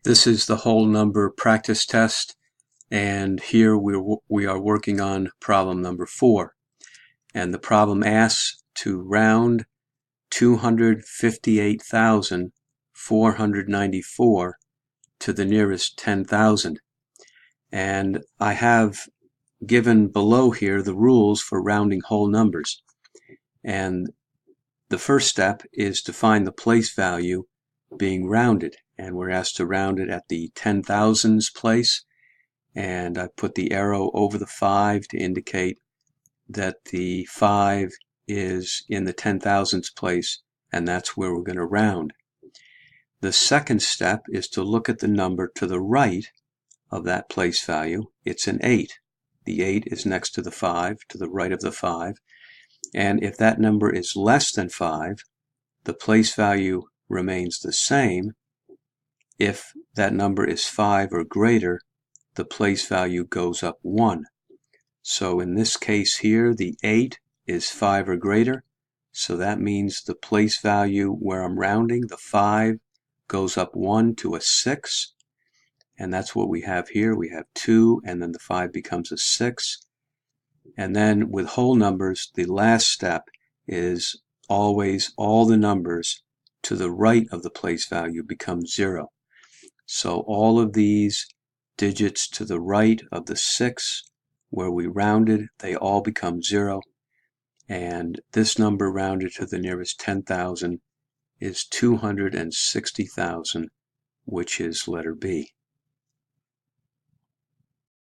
This is the whole number practice test, and here we are working on problem number 4. And the problem asks to round 258,494 to the nearest 10,000. And I have given below here the rules for rounding whole numbers. And the first step is to find the place value being rounded, and we're asked to round it at the 10,000s place, and I put the arrow over the 5 to indicate that the 5 is in the 10,000s place, and that's where we're going to round. The second step is to look at the number to the right of that place value. It's an 8. The 8 is next to the 5, to the right of the 5, and if that number is less than 5, the place value remains the same. If that number is 5 or greater, the place value goes up 1. So in this case here, the 8 is 5 or greater, so that means the place value where I'm rounding, the 5, goes up 1 to a 6, and that's what we have here. We have 2, and then the 5 becomes a 6. And then with whole numbers, the last step is always all the numbers to the right of the place value become 0. So all of these digits to the right of the 6 where we rounded, they all become 0. And this number rounded to the nearest 10,000 is 260,000, which is letter B.